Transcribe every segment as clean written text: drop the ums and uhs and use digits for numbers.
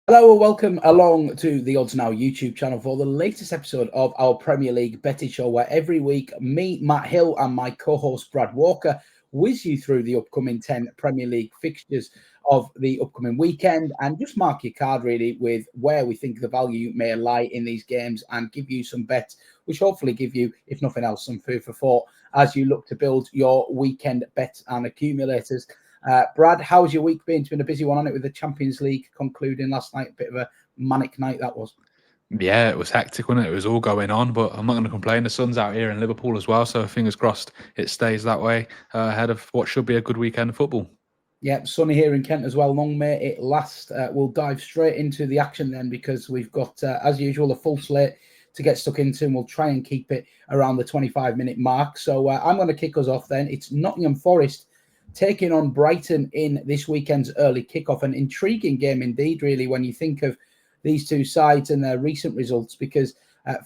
Hello and welcome along to the Odds Now YouTube channel for the latest episode of our Premier League betting show, where every week me, Matt Hill, and my co-host Brad Walker whiz you through the upcoming 10 Premier League fixtures of the upcoming weekend and just mark your card really with where we think the value may lie in these games and give you some bets which hopefully give you, if nothing else, some food for thought as you look to build your weekend bets and accumulators. Brad, how's your week been? It's been a busy one, hasn't it, with the Champions League concluding last night. A bit of a manic night that was. Yeah, it was hectic, wasn't it? It was all going on, but I'm not going to complain. The sun's out here in Liverpool as well, so fingers crossed it stays that way ahead of what should be a good weekend of football. Yeah, sunny here in Kent as well. Long may it last. We'll dive straight into the action then because we've got, as usual, a full slate to get stuck into, and we'll try and keep it around the 25-minute mark. So I'm going to kick us off then. It's Nottingham Forest taking on Brighton in this weekend's early kickoff. An intriguing game indeed, really, when you think of these two sides and their recent results, because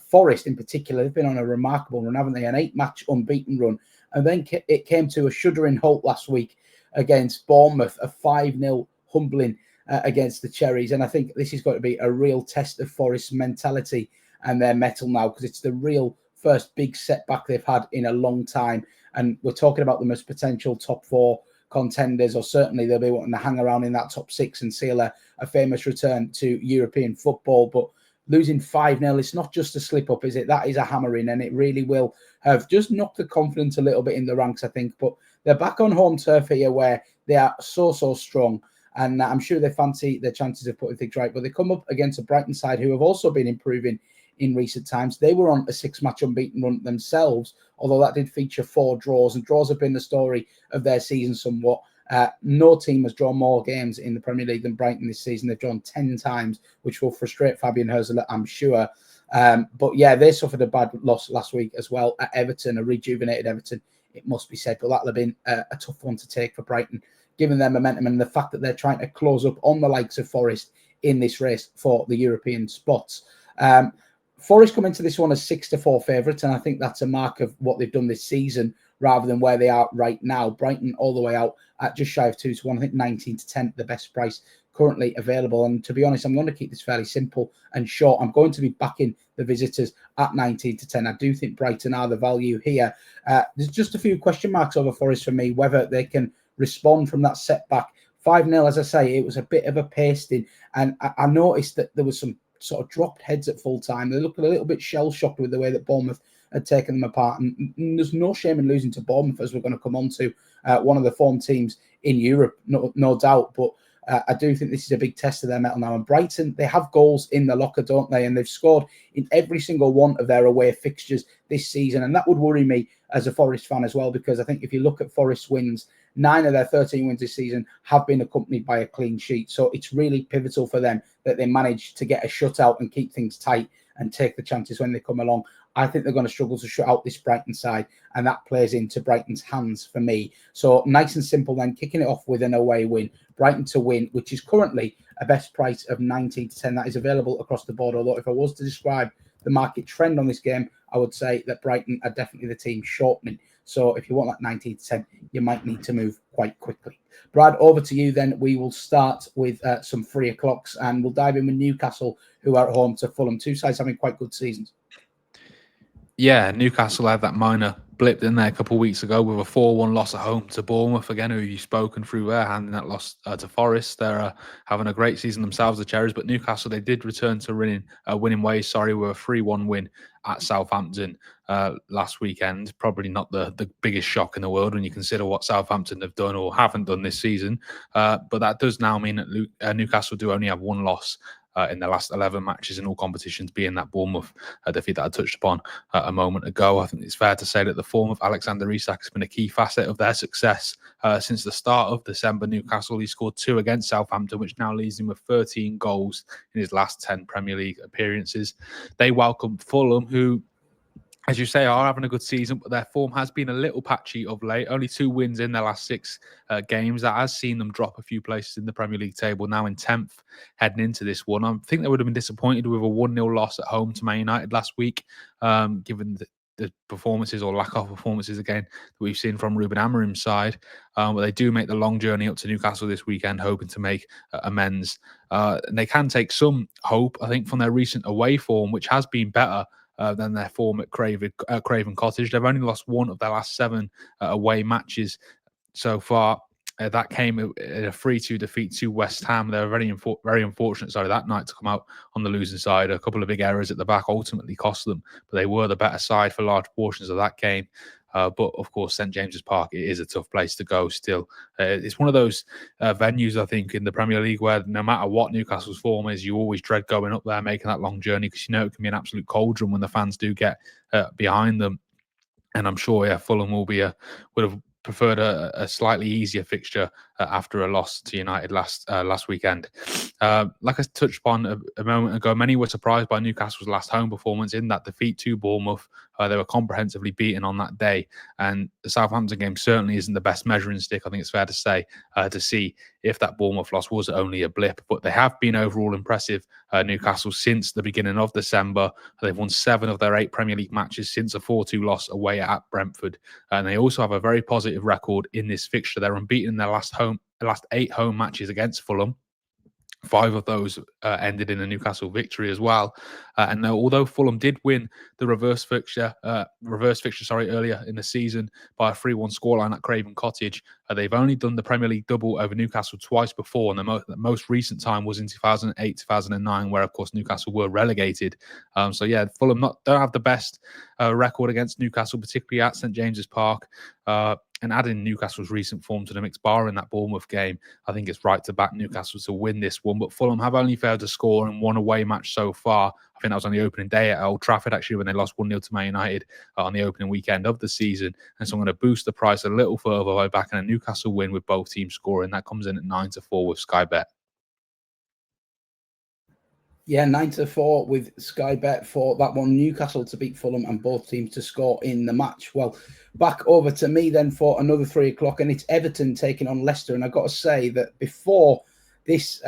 Forest in particular, they've been on a remarkable run, haven't they? An 8-match unbeaten run. And then it came to a shuddering halt last week against Bournemouth, a 5-0 humbling against the Cherries. And I think this is going to be a real test of Forest's mentality and their mettle now, because it's the real first big setback they've had in a long time. And we're talking about them as potential top 4 contenders, or certainly they'll be wanting to hang around in that top 6 and seal a famous return to European football. But losing 5-0, it's not just a slip up, is it? That is a hammering, and it really will have just knocked the confidence a little bit in the ranks, I think. But they're back on home turf here where they are so strong. And I'm sure they fancy their chances of putting things right. But they come up against a Brighton side who have also been improving in recent times. They were on a 6-match unbeaten run themselves, although that did feature 4 draws. And draws have been the story of their season somewhat. No team has drawn more games in the Premier League than Brighton this season. They've drawn 10 times, which will frustrate Fabian Herzl, I'm sure. But yeah, they suffered a bad loss last week as well at Everton, a rejuvenated Everton, it must be said. But that'll have been a tough one to take for Brighton, given their momentum and the fact that they're trying to close up on the likes of Forest in this race for the European spots. Forest come into this one as 6-4 favourites, and I think that's a mark of what they've done this season rather than where they are right now. Brighton all the way out at just shy of 2-1. I think 19-10, the best price currently available. And to be honest, I'm going to keep this fairly simple and short. I'm going to be backing the visitors at 19-10. I do think Brighton are the value here. There's just a few question marks over Forest for me, whether they can respond from that setback. 5-0, as I say, it was a bit of a pasting. And I noticed that there was some sort of dropped heads at full time. They looked a little bit shell-shocked with the way that Bournemouth had taken them apart. And there's no shame in losing to Bournemouth, as we're going to come on to, one of the form teams in Europe, no doubt. But I do think this is a big test of their mettle now. And Brighton, they have goals in the locker, don't they? And they've scored in every single one of their away fixtures this season. And that would worry me as a Forest fan as well, because I think if you look at Forest's wins, 9 of their 13 wins this season have been accompanied by a clean sheet. So it's really pivotal for them that they manage to get a shutout and keep things tight and take the chances when they come along. I think they're going to struggle to shut out this Brighton side, and that plays into Brighton's hands for me. So nice and simple then, kicking it off with an away win. Brighton to win, which is currently a best price of 19-10. That is available across the board, although if I was to describe the market trend on this game, I would say that Brighton are definitely the team shortening. So if you want that 19-10, you might need to move quite quickly. Brad, over to you then. We will start with some 3 o'clocks, and we'll dive in with Newcastle, who are at home to Fulham. Two sides having quite good seasons. Yeah, Newcastle had that minor blip in there a couple of weeks ago with a 4-1 loss at home to Bournemouth, again, who you've spoken through there, handing that loss to Forest. They're having a great season themselves, the Cherries, but Newcastle, they did return to winning ways, with a 3-1 win at Southampton last weekend. Probably not the biggest shock in the world when you consider what Southampton have done or haven't done this season, but that does now mean that Newcastle do only have 1 loss in their last 11 matches in all competitions, being that Bournemouth defeat that I touched upon a moment ago. I think it's fair to say that the form of Alexander Isak has been a key facet of their success since the start of December. Newcastle, he scored 2 against Southampton, which now leaves him with 13 goals in his last 10 Premier League appearances. They welcome Fulham, who, as you say, are having a good season, but their form has been a little patchy of late. Only 2 wins in their last 6 games. That has seen them drop a few places in the Premier League table, now in 10th heading into this one. I think they would have been disappointed with a 1-0 loss at home to Man United last week, given the performances or lack of performances again that we've seen from Ruben Amorim's side. But they do make the long journey up to Newcastle this weekend, hoping to make amends. And they can take some hope, I think, from their recent away form, which has been better than their form at Craven Cottage. They've only lost one of their last 7 away matches so far. That came in a 3-2 defeat to West Ham. They were very unfortunate, that night to come out on the losing side. A couple of big errors at the back ultimately cost them, but they were the better side for large portions of that game. But of course, St James's Park, it is a tough place to go still. It's one of those venues, I think, in the Premier League where no matter what Newcastle's form is, you always dread going up there, making that long journey, because you know it can be an absolute cauldron when the fans do get behind them. And I'm sure, Fulham would have preferred a slightly easier fixture after a loss to United last weekend. Like I touched upon a moment ago, many were surprised by Newcastle's last home performance in that defeat to Bournemouth. They were comprehensively beaten on that day, and the Southampton game certainly isn't the best measuring stick, I think it's fair to say, to see if that Bournemouth loss was only a blip. But they have been overall impressive, Newcastle, since the beginning of December. They've won 7 of their 8 Premier League matches since a 4-2 loss away at Brentford. And they also have a very positive record in this fixture. They're unbeaten in their last 8 home matches against Fulham. 5 of those ended in a Newcastle victory as well. And although Fulham did win the reverse fixture earlier in the season by a 3-1 scoreline at Craven Cottage, they've only done the Premier League double over Newcastle twice before, and the most recent time was in 2008, 2009, where of course Newcastle were relegated. Fulham don't have the best record against Newcastle, particularly at St James's Park. And adding Newcastle's recent form to the mix, barring that Bournemouth game, I think it's right to back Newcastle to win this one. But Fulham have only failed to score in one away match so far. I think that was on the opening day at Old Trafford, actually, when they lost 1-0 to Man United on the opening weekend of the season. And so I'm going to boost the price a little further by backing a Newcastle win with both teams scoring. That comes in at 9-4 with Sky Bet. Yeah, 9-4 with Sky Bet for that one. Newcastle to beat Fulham and both teams to score in the match. Well, back over to me then for another 3 o'clock, and it's Everton taking on Leicester. And I've got to say that before this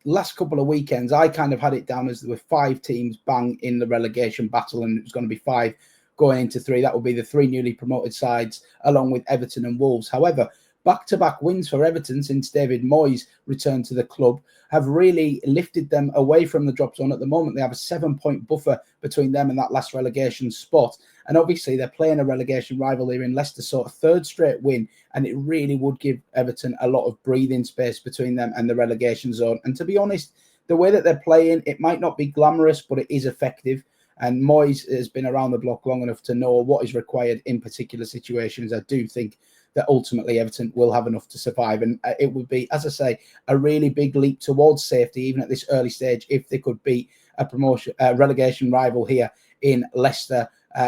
last couple of weekends, I kind of had it down as there were 5 teams bang in the relegation battle, and it was going to be 5 going into 3. That would be the 3 newly promoted sides, along with Everton and Wolves. However, back-to-back wins for Everton since David Moyes returned to the club have really lifted them away from the drop zone. At the moment, they have a 7-point buffer between them and that last relegation spot. And obviously, they're playing a relegation rival here in Leicester, so a 3rd straight win, and it really would give Everton a lot of breathing space between them and the relegation zone. And to be honest, the way that they're playing, it might not be glamorous, but it is effective. And Moyes has been around the block long enough to know what is required in particular situations. I do think that ultimately Everton will have enough to survive. And it would be, as I say, a really big leap towards safety, even at this early stage, if they could beat a relegation rival here in Leicester.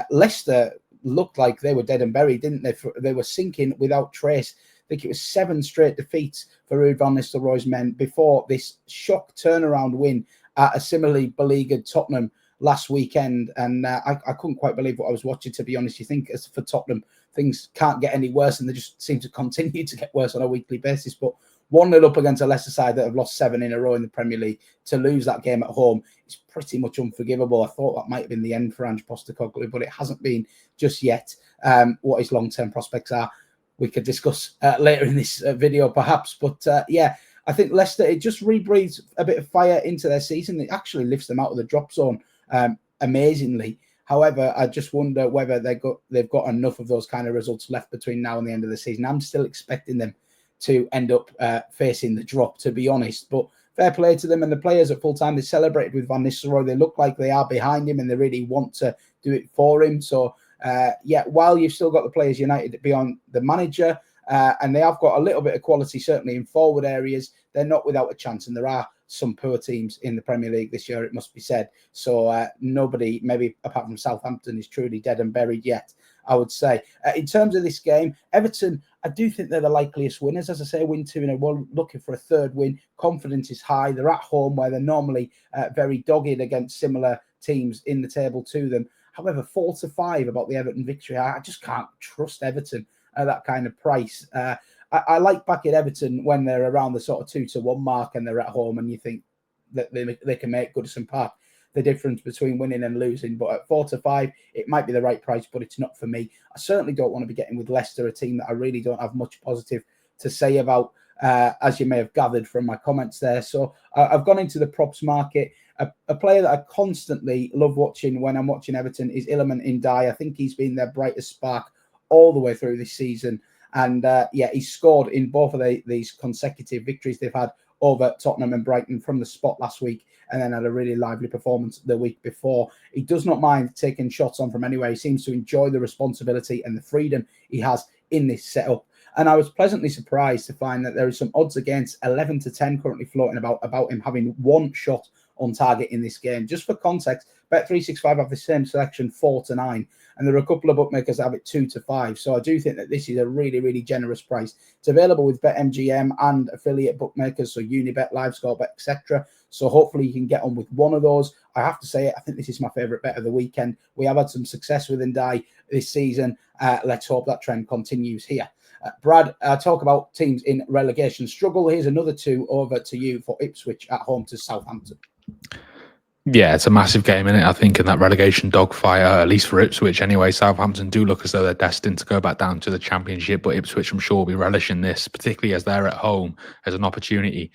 Leicester looked like they were dead and buried, didn't they? They were sinking without trace. I think it was 7 straight defeats for Ruud van Nistelrooy's men before this shock turnaround win at a similarly beleaguered Tottenham last weekend. And I couldn't quite believe what I was watching, to be honest. You think as for Tottenham, things can't get any worse, and they just seem to continue to get worse on a weekly basis. But 1-0 up against a Leicester side that have lost 7 in a row in the Premier League, to lose that game at home is pretty much unforgivable. I thought that might have been the end for Ange Postecoglou, but it hasn't been just yet. What his long-term prospects are, we could discuss later in this video perhaps. But I think Leicester, it just rebreathes a bit of fire into their season. It actually lifts them out of the drop zone amazingly. However, I just wonder whether they've got enough of those kind of results left between now and the end of the season. I'm still expecting them to end up facing the drop, to be honest. But fair play to them and the players at full time. They celebrated with Van Nistelrooy. They look like they are behind him and they really want to do it for him. So, while you've still got the players united beyond the manager, and they have got a little bit of quality, certainly in forward areas, they're not without a chance. And there are some poor teams in the Premier League this year, it must be said. So nobody, maybe apart from Southampton, is truly dead and buried yet, I would say. In terms of this game, Everton, I do think they're the likeliest winners. As I say, win 2-0, looking for a 3rd win. Confidence is high. They're at home where they're normally very dogged against similar teams in the table to them. However, 4-5 about the Everton victory. I just can't trust Everton at that kind of price. I like backing Everton when they're around the sort of 2-1 mark and they're at home and you think that they can make Goodison Park the difference between winning and losing. But at 4-5, it might be the right price, but it's not for me. I certainly don't want to be getting with Leicester, a team that I really don't have much positive to say about, as you may have gathered from my comments there. So I've gone into the props market. A player that I constantly love watching when I'm watching Everton is Iliman Ndiaye. I think he's been their brightest spark all the way through this season. And he scored in both of these consecutive victories they've had over Tottenham and Brighton from the spot last week, and then had a really lively performance the week before. He does not mind taking shots on from anywhere. He seems to enjoy the responsibility and the freedom he has in this setup. And I was pleasantly surprised to find that there is some odds against 11-10 currently floating about him having one shot on target in this game. Just for context, Bet365 have the same selection 4-9, and there are a couple of bookmakers that have it 2-5. So I do think that this is a really, really generous price. It's available with BetMGM and affiliate bookmakers, so Unibet, LiveScore, etc. So hopefully you can get on with one of those. I have to say, I think this is my favourite bet of the weekend. We have had some success with Ndiaye this season. Let's hope that trend continues here. Brad, talk about teams in relegation struggle. Here's another two over to you for Ipswich at home to Southampton. Yeah, it's a massive game, isn't it? I think in that relegation dogfight, at least for Ipswich anyway, Southampton do look as though they're destined to go back down to the Championship, but Ipswich, I'm sure, will be relishing this, particularly as they're at home, as an opportunity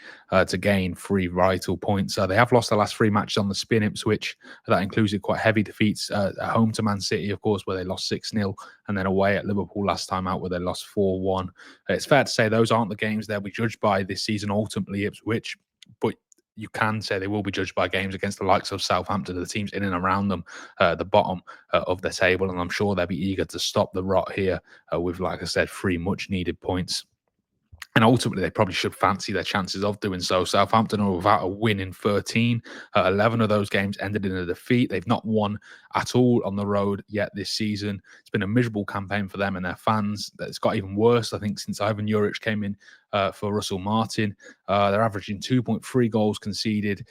to gain 3 vital points. They have lost the last 3 matches on the spin, Ipswich. That included quite heavy defeats at home to Man City, of course, where they lost 6-0, and then away at Liverpool last time out, where they lost 4-1. It's fair to say those aren't the games they'll be judged by this season, ultimately, Ipswich, but you can say they will be judged by games against the likes of Southampton, the teams in and around them, the bottom of the table, and I'm sure they'll be eager to stop the rot here with, like I said, 3 much-needed points. And ultimately, they probably should fancy their chances of doing so. Southampton are without a win in 13. 11 of those games ended in a defeat. They've not won at all on the road yet this season. It's been a miserable campaign for them and their fans. It's got even worse, I think, since Ivan Juric came in for Russell Martin. They're averaging 2.3 goals conceded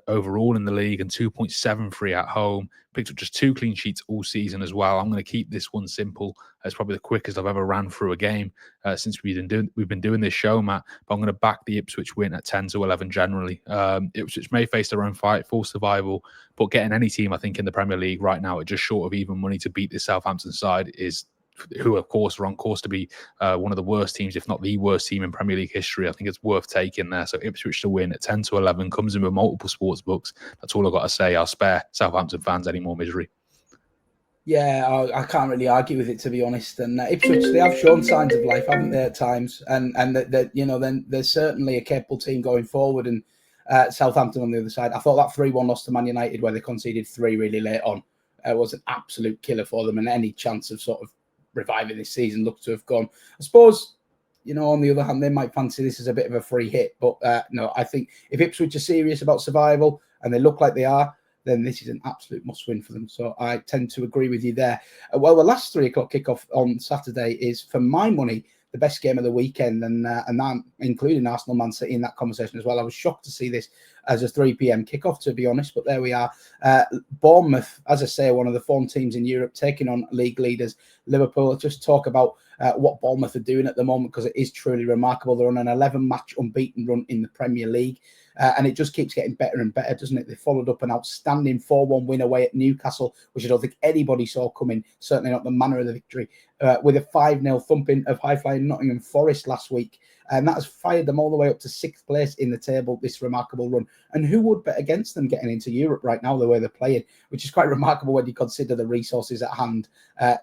overall in the league and 2.73 at home. Picked up just 2 clean sheets all season as well. I'm going to keep this one simple. It's probably the quickest I've ever ran through a game since we've been doing this show, Matt. But I'm going to back the Ipswich win at 10-11 generally. Ipswich may face their own fight for survival, but getting any team, I think, in the Premier League right now at just short of even money to beat this Southampton side is, who of course are on course to be one of the worst teams, if not the worst team in Premier League history. I think it's worth taking there. So Ipswich to win at 10-11 comes in with multiple sports books. That's all I've got to say. I'll spare Southampton fans any more misery. Yeah, I can't really argue with it, to be honest. And Ipswich, they have shown signs of life, haven't they, at times? And that then there's certainly a capable team going forward. And Southampton on the other side, I thought that 3-1 loss to Man United, where they conceded 3 really late on, was an absolute killer for them. And any chance of sort of reviving this season looks to have gone. I suppose, on the other hand, they might fancy this as a bit of a free hit. But no, I think if Ipswich are serious about survival, and they look like they are, then this is an absolute must-win for them. So I tend to agree with you there. Well, the last 3 o'clock kickoff on Saturday is, for my money, the best game of the weekend, and that including Arsenal Man City in that conversation as well. I was shocked to see this as a 3 p.m. kickoff, to be honest, but there we are. Bournemouth, as I say, one of the form teams in Europe, taking on league leaders Liverpool. Let's just talk about what Bournemouth are doing at the moment, because it is truly remarkable. They're on an 11-match unbeaten run in the Premier League. And it just keeps getting better and better, doesn't it? They followed up an outstanding 4-1 win away at Newcastle, which I don't think anybody saw coming, certainly not the manner of the victory, with a 5-0 thumping of high-flying Nottingham Forest last week. And that has fired them all the way up to 6th place in the table, this remarkable run. And who would bet against them getting into Europe right now, the way they're playing, which is quite remarkable when you consider the resources at hand.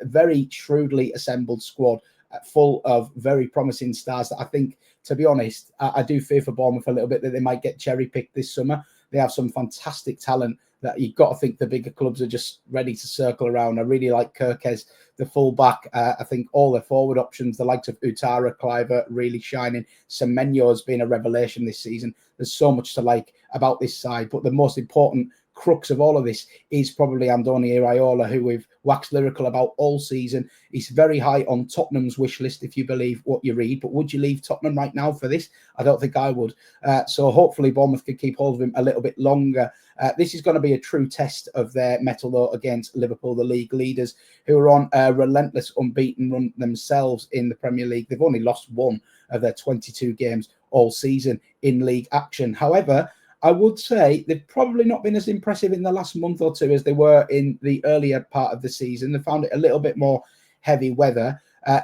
Very shrewdly assembled squad, full of very promising stars that I think, to be honest, I do fear for Bournemouth a little bit that they might get cherry-picked this summer. They have some fantastic talent that you've got to think the bigger clubs are just ready to circle around. I really like Kirkes, the full-back. I think all their forward options, the likes of Utara, Cliver, really shining. Semenyo has been a revelation this season. There's so much to like about this side, but the most important crux of all of this is probably Andoni Iraola, who we've waxed lyrical about all season. He's very high on Tottenham's wish list, if you believe what you read. But would you leave Tottenham right now for this? I don't think I would. So hopefully Bournemouth can keep hold of him a little bit longer. This is going to be a true test of their mettle, though, against Liverpool, the league leaders, who are on a relentless unbeaten run themselves in the Premier League. They've only lost 1 of their 22 games all season in league action. However, I would say they've probably not been as impressive in the last month or two as they were in the earlier part of the season. They found it a little bit more heavy weather.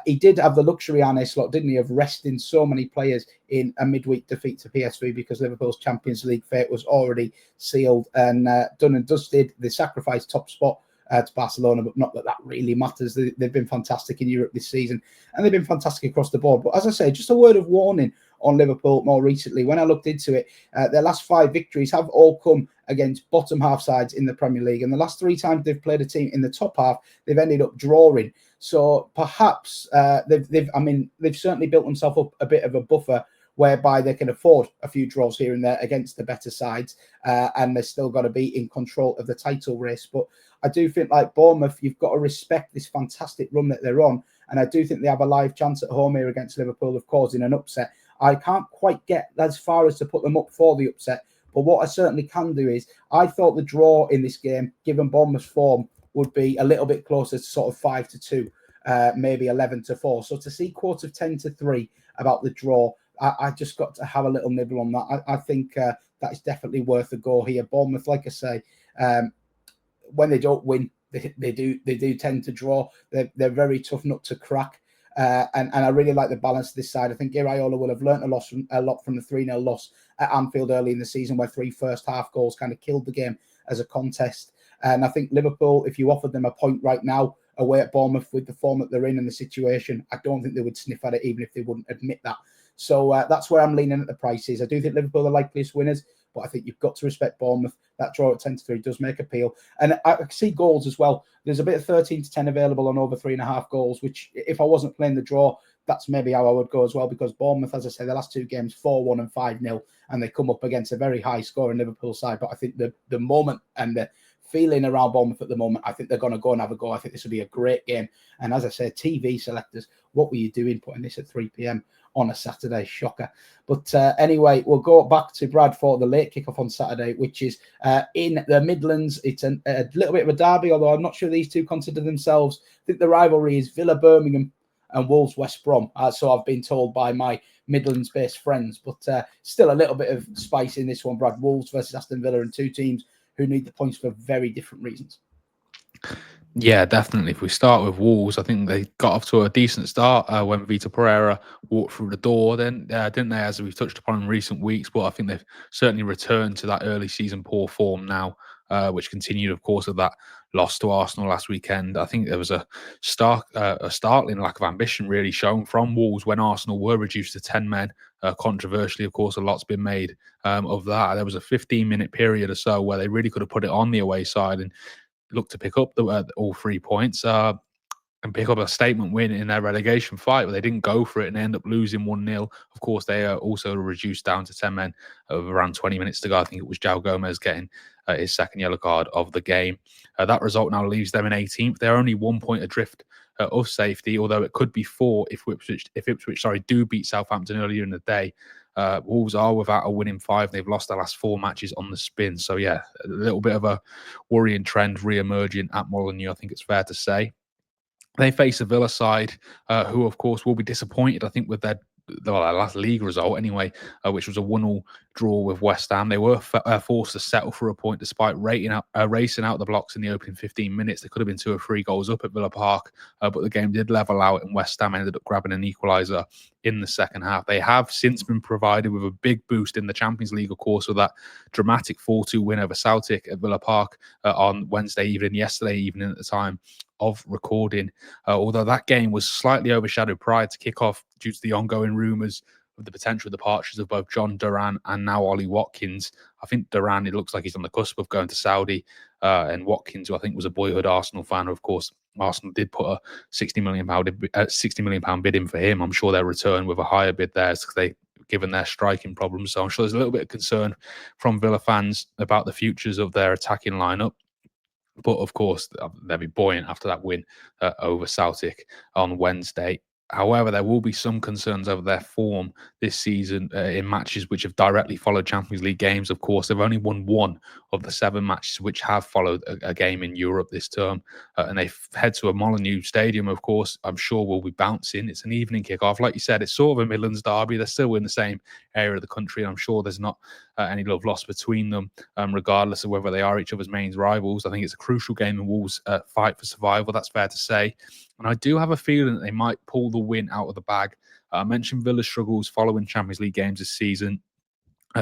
He did have the luxury, Arne Slot, didn't he, of resting so many players in a midweek defeat to PSV because Liverpool's Champions League fate was already sealed and done and dusted. They sacrificed top spot to Barcelona, but not that that really matters. They've been fantastic in Europe this season, and they've been fantastic across the board. But as I say, just a word of warning on Liverpool more recently. When I looked into it, their last 5 victories have all come against bottom half sides in the Premier League. And the last 3 times they've played a team in the top half, they've ended up drawing. So perhaps they've certainly built themselves up a bit of a buffer whereby they can afford a few draws here and there against the better sides, and they're still got to be in control of the title race. But I do think, like Bournemouth, you've got to respect this fantastic run that they're on, and I do think they have a live chance at home here against Liverpool of causing an upset. I can't quite get as far as to put them up for the upset, but what I certainly can do is I thought the draw in this game, given Bournemouth's form, would be a little bit closer to sort of 5-2, maybe 11-4. So to see 10-3 about the draw, I just got to have a little nibble on that. I think that is definitely worth a go here. Bournemouth, like I say, when they don't win, they do tend to draw. They're very tough nut to crack. And I really like the balance of this side. I think Iraola will have learnt a lot from the 3-0 loss at Anfield early in the season, where 3 first-half goals kind of killed the game as a contest. And I think Liverpool, if you offered them a point right now away at Bournemouth with the form that they're in and the situation, I don't think they would sniff at it, even if they wouldn't admit that. So that's where I'm leaning at the prices. I do think Liverpool are likeliest winners, but I think you've got to respect Bournemouth. That draw at 10-3 does make appeal. And I see goals as well. There's a bit of 13-10 available on over 3.5 goals, which if I wasn't playing the draw, that's maybe how I would go as well, because Bournemouth, as I say, the last 2 games, 4-1 and 5-0, and they come up against a very high scoring Liverpool side. But I think the moment and the feeling around Bournemouth at the moment, I think they're going to go and have a go. I think this will be a great game. And as I said, TV selectors, what were you doing putting this at 3 p.m. on a Saturday? Shocker. But anyway, we'll go back to Brad for the late kickoff on Saturday, which is in the Midlands. It's a little bit of a derby, although I'm not sure these two consider themselves. I think the rivalry is Villa Birmingham and Wolves West Brom. So I've been told by my Midlands-based friends. But still a little bit of spice in this one, Brad. Wolves versus Aston Villa, and 2 teams who need the points for very different reasons. Yeah, definitely. If we start with Wolves, I think they got off to a decent start when Vitor Pereira walked through the door, then, didn't they, as we've touched upon in recent weeks. But I think they've certainly returned to that early season poor form now, which continued, of course, with that loss to Arsenal last weekend. I think there was a startling lack of ambition really shown from Wolves when Arsenal were reduced to 10 men. Controversially, of course, a lot's been made of that. There was a 15-minute period or so where they really could have put it on the away side and look to pick up all 3 points and pick up a statement win in their relegation fight, but they didn't go for it and they end up losing 1-0. Of course, they are also reduced down to 10 men of around 20 minutes to go. I think it was João Gomez getting his second yellow card of the game. That result now leaves them in 18th. They're only 1 point adrift of safety, although it could be 4 if Ipswich do beat Southampton earlier in the day. Wolves are without a win in 5. They've lost their last 4 matches on the spin. So, yeah, a little bit of a worrying trend re-emerging at Molineux, I think it's fair to say. They face a Villa side who, of course, will be disappointed, I think, with their last league result anyway, which was a 1-1 draw with West Ham. They were forced to settle for a point despite racing out the blocks in the opening 15 minutes. They could have been 2 or 3 goals up at Villa Park, but the game did level out and West Ham ended up grabbing an equaliser in the second half. They have since been provided with a big boost in the Champions League, of course, with that dramatic 4-2 win over Celtic at Villa Park on yesterday evening at the time of recording, although that game was slightly overshadowed prior to kick-off due to the ongoing rumours of the potential departures of both John Duran and now Ollie Watkins. I think Duran, it looks like he's on the cusp of going to Saudi, and Watkins, who I think was a boyhood Arsenal fan, of course, Arsenal did put a £60 million bid in for him. I'm sure they'll return with a higher bid there because given their striking problems. So I'm sure there's a little bit of concern from Villa fans about the futures of their attacking lineup. But of course, they'll be buoyant after that win over Celtic on Wednesday. However, there will be some concerns over their form this season in matches which have directly followed Champions League games. Of course, they've only won one of the 7 matches which have followed a game in Europe this term. And they head to a Molineux stadium, of course. I'm sure will be bouncing. It's an evening kickoff. Like you said, it's sort of a Midlands derby. They're still in the same area of the country. And I'm sure there's not any love lost between them, regardless of whether they are each other's main rivals. I think it's a crucial game in Wolves' fight for survival. That's fair to say. And I do have a feeling that they might pull the win out of the bag. I mentioned Villa's struggles following Champions League games this season.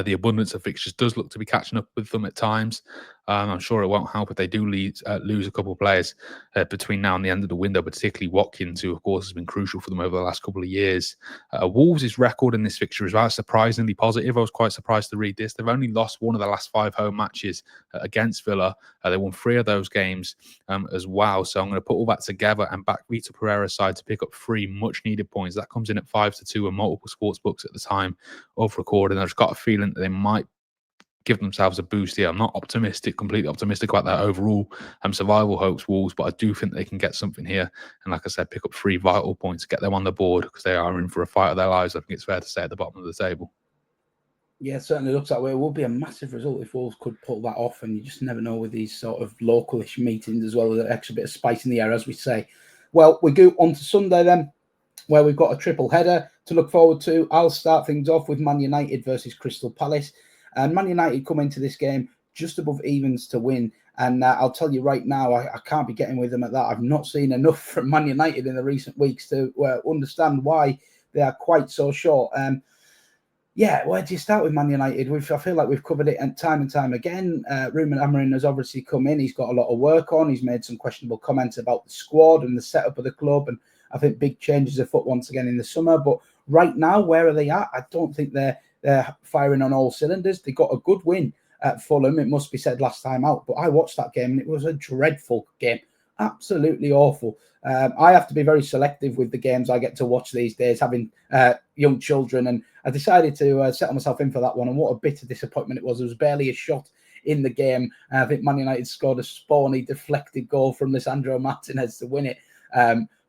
The abundance of fixtures does look to be catching up with them at times. I'm sure it won't help if they do lose a couple of players between now and the end of the window, particularly Watkins, who, of course, has been crucial for them over the last couple of years. Wolves' record in this fixture is surprisingly positive. I was quite surprised to read this. They've only lost one of the last 5 home matches against Villa. They won 3 of those games as well. So I'm going to put all that together and back Vitor Pereira's side to pick up 3 much-needed points. That comes in at 5-2 and multiple sports books at the time of recording. I've just got a feeling that they might give themselves a boost here. I'm not completely optimistic about their overall survival hopes, Wolves, but I do think they can get something here. And like I said, pick up 3 vital points, get them on the board because they are in for a fight of their lives. I think it's fair to say at the bottom of the table. Yeah, it certainly looks that way. It would be a massive result if Wolves could pull that off, and you just never know with these sort of localish meetings as well, with an extra bit of spice in the air, as we say. Well, we go on to Sunday then, where we've got a triple header to look forward to. I'll start things off with Man United versus Crystal Palace. And Man United come into this game just above evens to win. And I'll tell you right now, I can't be getting with them at that. I've not seen enough from Man United in the recent weeks to understand why they are quite so short. Yeah, where do you start with Man United? I feel like we've covered it time and time again. Ruben Amorim has obviously come in. He's got a lot of work on. He's made some questionable comments about the squad and the setup of the club. And I think big changes afoot once again in the summer. But right now, where are they at? I don't think they're firing on all cylinders. They got a good win at Fulham, it must be said, last time out. But I watched that game and it was a dreadful game. Absolutely awful. I have to be very selective with the games I get to watch these days, having young children. And I decided to settle myself in for that one. And what a bitter disappointment it was. There was barely a shot in the game. I think Man United scored a spawny, deflected goal from Lisandro Martinez to win it.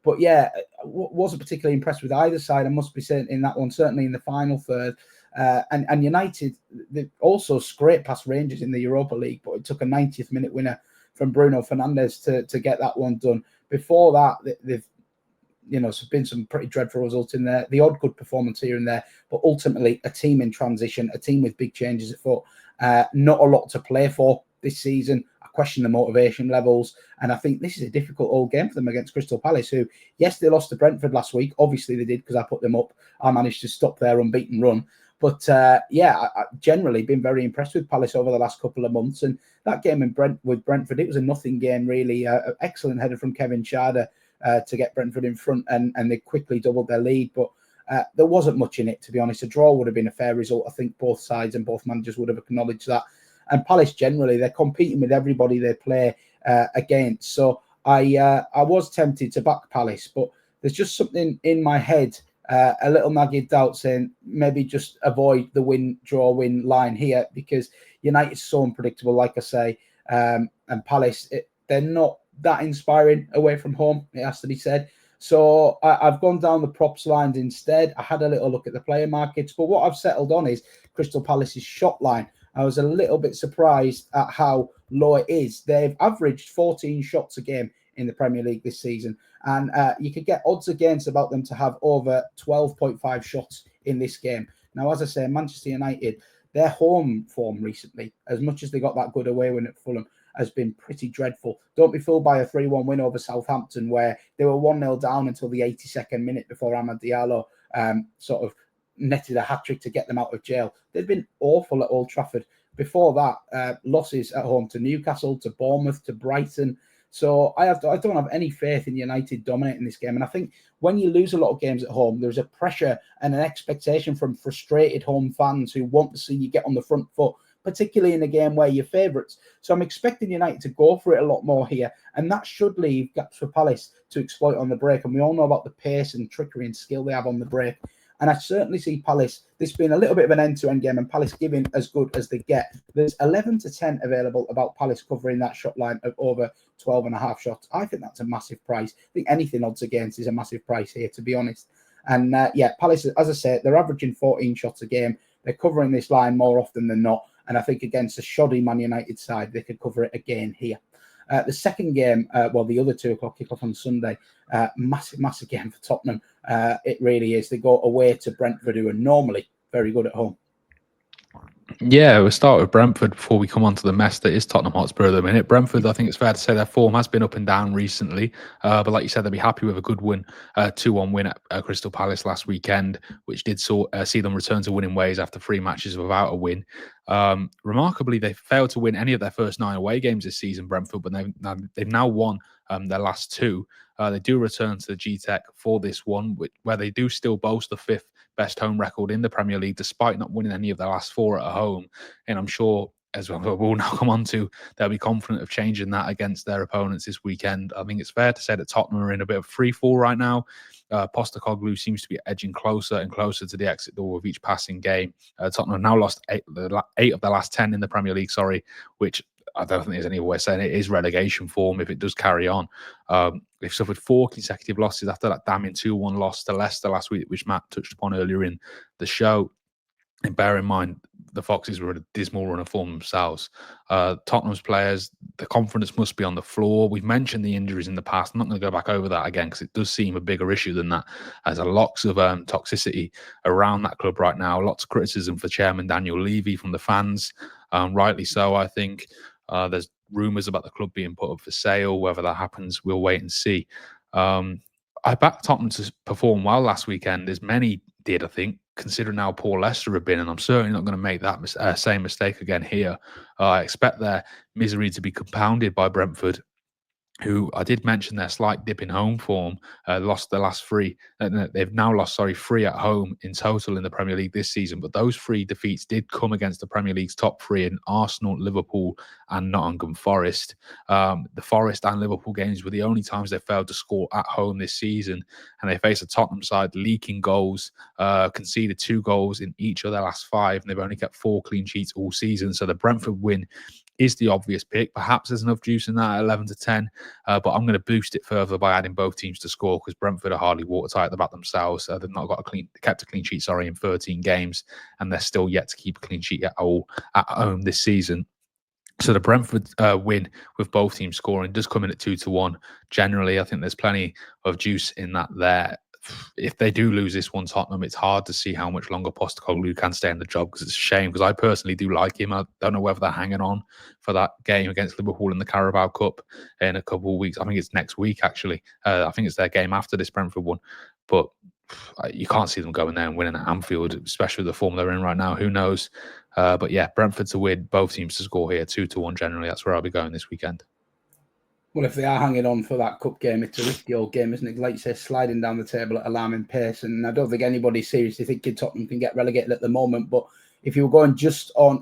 But yeah, wasn't particularly impressed with either side, I must be saying, in that one, certainly in the final third. And United, they also scraped past Rangers in the Europa League, but it took a 90th minute winner from Bruno Fernandes to get that one done. Before that, they've been some pretty dreadful results in there. The odd good performance here and there, but ultimately a team in transition, a team with big changes afoot. Not a lot to play for this season. I question the motivation levels, and I think this is a difficult old game for them against Crystal Palace, who, yes, they lost to Brentford last week. Obviously they did because I put them up. I managed to stop their unbeaten run. But I've generally been very impressed with Palace over the last couple of months. And that game with Brentford, it was a nothing game, really. Excellent header from Kevin Schade to get Brentford in front, and they quickly doubled their lead. But there wasn't much in it, to be honest. A draw would have been a fair result. I think both sides and both managers would have acknowledged that. And Palace, generally, they're competing with everybody they play against. So I was tempted to back Palace, but there's just something in my head, a little nagging doubt, saying maybe just avoid the win, draw, win line here, because United's so unpredictable, like I say, and Palace, they're not that inspiring away from home, it has to be said. So I've gone down the props lines instead. I had a little look at the player markets, but what I've settled on is Crystal Palace's shot line. I was a little bit surprised at how low it is. They've averaged 14 shots a game in the Premier League this season. And you could get odds against about them to have over 12.5 shots in this game. Now, as I say, Manchester United, their home form recently, as much as they got that good away win at Fulham, has been pretty dreadful. Don't be fooled by a 3-1 win over Southampton, where they were 1-0 down until the 82nd minute before Amad Diallo sort of netted a hat-trick to get them out of jail. They've been awful at Old Trafford. Before that, losses at home to Newcastle, to Bournemouth, to Brighton. So I don't have any faith in United dominating this game. And I think when you lose a lot of games at home, there's a pressure and an expectation from frustrated home fans who want to see you get on the front foot, particularly in a game where you're favourites. So I'm expecting United to go for it a lot more here. And that should leave gaps for Palace to exploit on the break. And we all know about the pace and trickery and skill they have on the break. And I certainly see Palace, this being a little bit of an end-to-end game and Palace giving as good as they get. There's 11 to 10 available about Palace covering that shot line of over 12.5 shots. I think that's a massive price. I think anything odds against is a massive price here, to be honest. And Palace, as I say, they're averaging 14 shots a game. They're covering this line more often than not. And I think against a shoddy Man United side, they could cover it again here. The second game, the other 2 o'clock kickoff on Sunday, massive game for Tottenham. It really is. They go away to Brentford, who are normally very good at home. Yeah, we'll start with Brentford before we come on to the mess that is Tottenham Hotspur at the minute. Brentford, I think it's fair to say their form has been up and down recently. But like you said, they'll be happy with a good win, 2-1 win at Crystal Palace last weekend, which did see them return to winning ways after 3 matches without a win. Remarkably, they failed to win any of their first 9 away games this season, Brentford, but they've now won their last 2. They do return to the G-Tech for this one, where they do still boast the 5th best home record in the Premier League, despite not winning any of their last 4 at home. And I'm sure, as we'll now come on to, they'll be confident of changing that against their opponents this weekend. I think it's fair to say that Tottenham are in a bit of free fall right now. Postecoglou seems to be edging closer and closer to the exit door with each passing game. Tottenham have now lost 8 of their last 10 in the Premier League, which I don't think there's any way of saying it is relegation form if it does carry on. They've suffered 4 consecutive losses after that damning 2-1 loss to Leicester last week, which Matt touched upon earlier in the show. And bear in mind, the Foxes were a dismal run of form themselves. Tottenham's players, the confidence must be on the floor. We've mentioned the injuries in the past. I'm not going to go back over that again because it does seem a bigger issue than that. There's lots of toxicity around that club right now. Lots of criticism for Chairman Daniel Levy from the fans. Rightly so, I think. There's rumours about the club being put up for sale. Whether that happens, we'll wait and see. I backed Tottenham to perform well last weekend, as many did, I think, considering how poor Leicester have been, and I'm certainly not going to make that same mistake again here. I expect their misery to be compounded by Brentford, who I did mention their slight dip in home form, lost the last 3. They've now lost, 3 at home in total in the Premier League this season. But those 3 defeats did come against the Premier League's top 3 in Arsenal, Liverpool and Nottingham Forest. The Forest and Liverpool games were the only times they failed to score at home this season. And they face a Tottenham side leaking goals, conceded 2 goals in each of their last 5. And they've only kept 4 clean sheets all season. So the Brentford win is the obvious pick. Perhaps there's enough juice in that at 11 to 10, but I'm going to boost it further by adding both teams to score because Brentford are hardly watertight at the back themselves. They've not kept a clean sheet, in 13 games, and they're still yet to keep a clean sheet at home this season. So the Brentford win with both teams scoring does come in at 2-1. Generally, I think there's plenty of juice in that there. If they do lose this one, Tottenham, it's hard to see how much longer Postecoglou can stay in the job because it's a shame because I personally do like him. I don't know whether they're hanging on for that game against Liverpool in the Carabao Cup in a couple of weeks. I think it's next week, actually. I think it's their game after this Brentford one. But you can't see them going there and winning at Anfield, especially the form they're in right now. Who knows? But yeah, Brentford to win, both teams to score here, 2-1 generally. That's where I'll be going this weekend. Well, if they are hanging on for that cup game, it's a risky old game, isn't it? Like you say, sliding down the table at alarming pace. And I don't think anybody's seriously thinking Tottenham can get relegated at the moment. But if you were going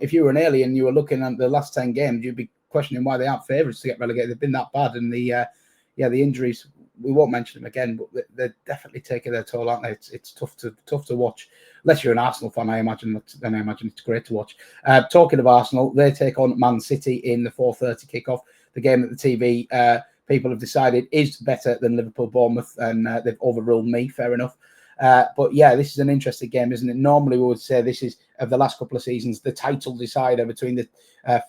if you were an alien, you were looking at the last 10 games, you'd be questioning why they aren't favourites to get relegated. They've been that bad. And the injuries, we won't mention them again, but they're definitely taking their toll, aren't they? It's tough to watch. Unless you're an Arsenal fan, I imagine it's great to watch. Talking of Arsenal, they take on Man City in the 4:30 kickoff. The game that the TV people have decided is better than Liverpool-Bournemouth, and they've overruled me, fair enough. But yeah, this is an interesting game, isn't it? Normally we would say this is, of the last couple of seasons, the title decider between the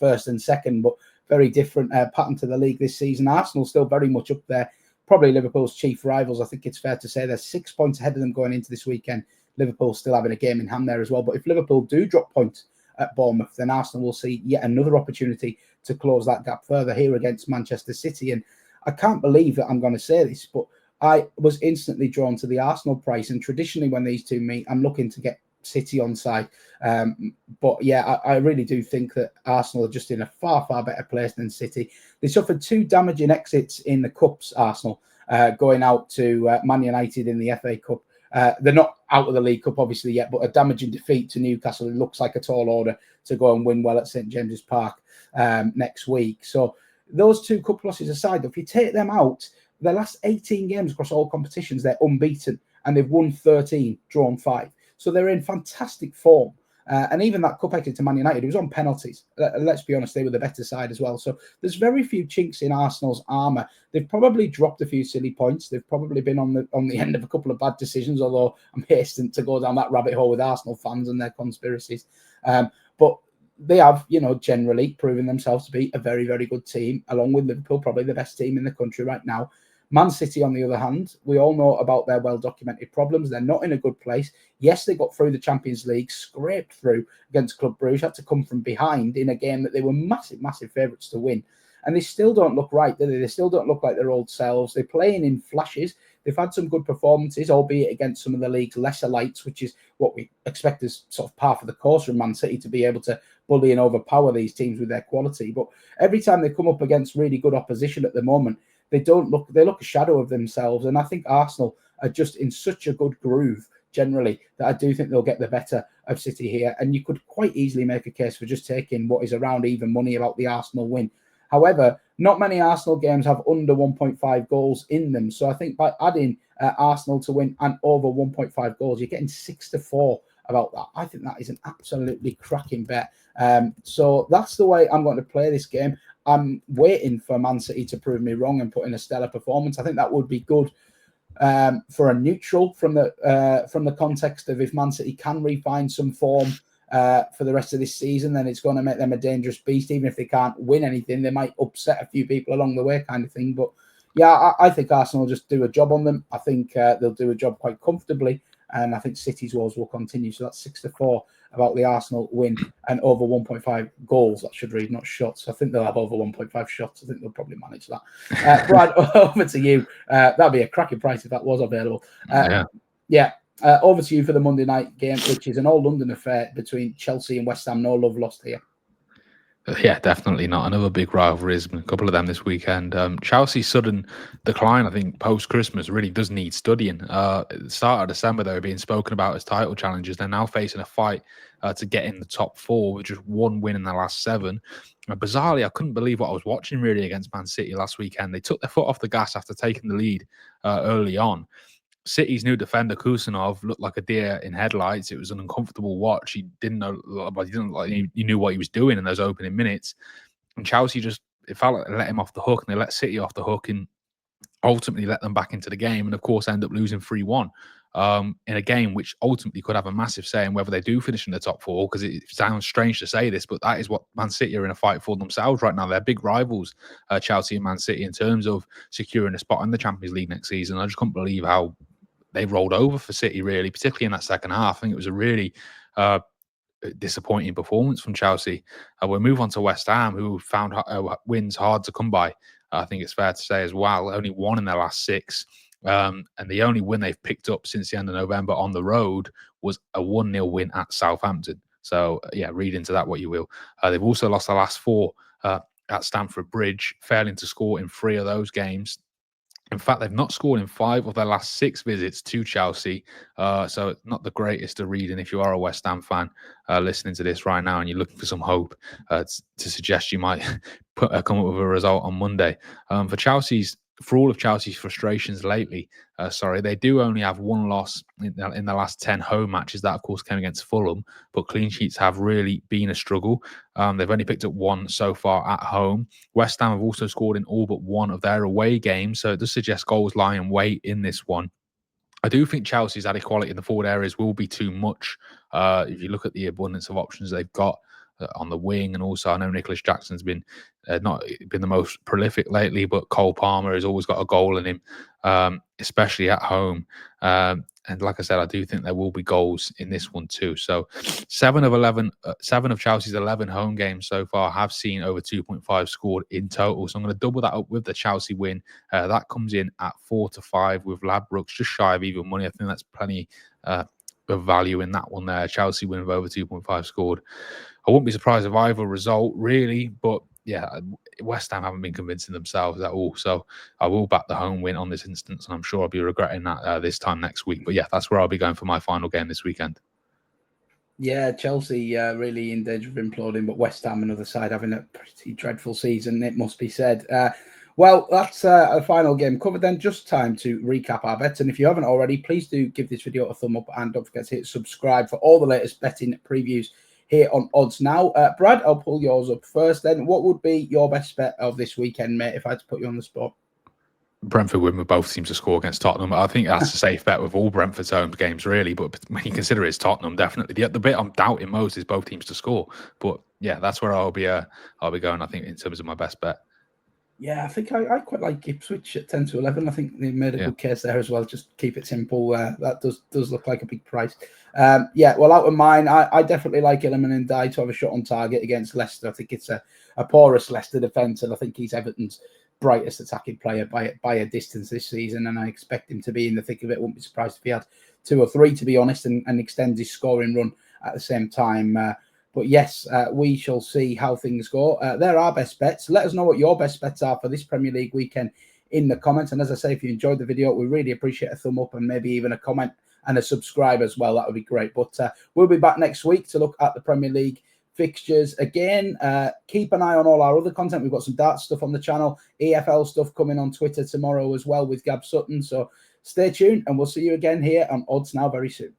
first and second, but very different pattern to the league this season. Arsenal still very much up there, probably Liverpool's chief rivals. I think it's fair to say they're 6 points ahead of them going into this weekend. Liverpool still having a game in hand there as well. But if Liverpool do drop points at Bournemouth, then Arsenal will see yet another opportunity to close that gap further here against Manchester City. And I can't believe that I'm going to say this, but I was instantly drawn to the Arsenal price. And traditionally when these two meet, I'm looking to get City on side. But yeah, I really do think that Arsenal are just in a far, far better place than City. They suffered 2 damaging exits in the Cups, Arsenal, going out to Man United in the FA Cup. They're not out of the League Cup, obviously, yet, but a damaging defeat to Newcastle. It looks like a tall order to go and win well at St James's Park next week. So those 2 cup losses aside, if you take them out, the last 18 games across all competitions, they're unbeaten, and they've won 13, drawn 5. So they're in fantastic form. And even that cup exit to Man United, it was on penalties. Let's be honest, they were the better side as well. So there's very few chinks in Arsenal's armour. They've probably dropped a few silly points. They've probably been on the end of a couple of bad decisions, although I'm hesitant to go down that rabbit hole with Arsenal fans and their conspiracies. But they have, generally proven themselves to be a very, very good team, along with Liverpool, probably the best team in the country right now. Man City, on the other hand, we all know about their well-documented problems. They're not in a good place. Yes, they got through the Champions League, scraped through against Club Brugge, had to come from behind in a game that they were massive, massive favourites to win. And they still don't look right, do they? They still don't look like their old selves. They're playing in flashes. They've had some good performances, albeit against some of the league's lesser lights, which is what we expect as sort of par for the course from Man City, to be able to bully and overpower these teams with their quality. But every time they come up against really good opposition at the moment, they look a shadow of themselves. And I think Arsenal are just in such a good groove generally that I do think they'll get the better of City here. And you could quite easily make a case for just taking what is around even money about the Arsenal win. However, not many Arsenal games have under 1.5 goals in them. So I think by adding Arsenal to win and over 1.5 goals, you're getting 6-4 about that. I think that is an absolutely cracking bet. So that's the way I'm going to play this game. I'm waiting for Man City to prove me wrong and put in a stellar performance. I think that would be good for a neutral from the context of if Man City can refine some form for the rest of this season, then it's going to make them a dangerous beast. Even if they can't win anything, they might upset a few people along the way, kind of thing. But yeah, I think Arsenal will just do a job on them. I think they'll do a job quite comfortably, and I think City's woes will continue. So that's 6-4 about the Arsenal win and over 1.5 goals. That should read, not shots. I think they'll have over 1.5 shots. I think they'll probably manage that. Brad, over to you. That'd be a cracking price if that was available. Yeah. Over to you for the Monday night game, which is an all-London affair between Chelsea and West Ham. No love lost here. Yeah, definitely not. Another big rivalries, a couple of them this weekend. Chelsea's sudden decline, I think, post-Christmas really does need studying. At the start of December, they were being spoken about as title challengers. They're now facing a fight to get in the top four with just one win in their last 7. Bizarrely, I couldn't believe what I was watching really against Man City last weekend. They took their foot off the gas after taking the lead early on. City's new defender Kusanov looked like a deer in headlights. It was an uncomfortable watch. He didn't know, but he knew what he was doing in those opening minutes. And Chelsea it felt like they let him off the hook, and they let City off the hook, and ultimately let them back into the game. And of course, end up losing 3-1 in a game which ultimately could have a massive say in whether they do finish in the top 4. Because it sounds strange to say this, but that is what Man City are in a fight for themselves right now. They're big rivals, Chelsea and Man City, in terms of securing a spot in the Champions League next season. I just couldn't believe how they rolled over for City, really, particularly in that second half. I think it was a really disappointing performance from Chelsea. We'll move on to West Ham, who found wins hard to come by. I think it's fair to say as well, only one in their last 6. And the only win they've picked up since the end of November on the road was a 1-0 win at Southampton. So, yeah, read into that what you will. They've also lost the last 4 at Stamford Bridge, failing to score in 3 of those games. In fact, they've not scored in 5 of their last 6 visits to Chelsea. So it's not the greatest to read. And if you are a West Ham fan listening to this right now and you're looking for some hope to suggest you might come up with a result on Monday. For all of Chelsea's frustrations lately, they do only have 1 loss in the last 10 home matches. That, of course, came against Fulham. But clean sheets have really been a struggle. They've only picked up 1 so far at home. West Ham have also scored in all but 1 of their away games. So it does suggest goals lie in wait in this one. I do think Chelsea's added quality in the forward areas will be too much. If you look at the abundance of options they've got on the wing, and also I know Nicholas Jackson's been not been the most prolific lately, but Cole Palmer has always got a goal in him, especially at home. And like I said, I do think there will be goals in this one too. So 7 of Chelsea's 11 home games so far have seen over 2.5 scored in total. So I'm going to double that up with the Chelsea win. That comes in at 4-5 with Ladbrokes just shy of even money. I think that's plenty of value in that one there. Chelsea win of over 2.5 scored. I wouldn't be surprised if either result, really, but yeah, West Ham haven't been convincing themselves at all. So I will back the home win on this instance, and I'm sure I'll be regretting that this time next week. But yeah, that's where I'll be going for my final game this weekend. Yeah, Chelsea really in danger of imploding, but West Ham, another side, having a pretty dreadful season, it must be said. Well, that's a final game covered then. Just time to recap our bets. And if you haven't already, please do give this video a thumb up and don't forget to hit subscribe for all the latest betting previews here on Odds Now. Brad, I'll pull yours up first then. What would be your best bet of this weekend, mate, if I had to put you on the spot? Brentford win with both teams to score against Tottenham. I think that's a safe bet with all Brentford's home games, really. But when you consider it's Tottenham, definitely the bit I'm doubting most is both teams to score. But yeah, that's where I'll be going. I think in terms of my best bet. Yeah, I think I quite like Ipswich at 10 to 11. I think they made a good case there as well. Just keep it simple. That does look like a big price. Yeah, well, out of mine, I definitely like Iliman and Dye to have a shot on target against Leicester. I think it's a porous Leicester defence, and I think he's Everton's brightest attacking player by a distance this season, and I expect him to be in the thick of it. Wouldn't be surprised if he had 2 or 3, to be honest, and extends his scoring run at the same time. But yes, we shall see how things go. There are best bets. Let us know what your best bets are for this Premier League weekend in the comments. And as I say, if you enjoyed the video, we really appreciate a thumb up and maybe even a comment and a subscribe as well. That would be great. But we'll be back next week to look at the Premier League fixtures again. Keep an eye on all our other content. We've got some darts stuff on the channel, EFL stuff coming on Twitter tomorrow as well with Gab Sutton. So stay tuned and we'll see you again here on Odds Now very soon.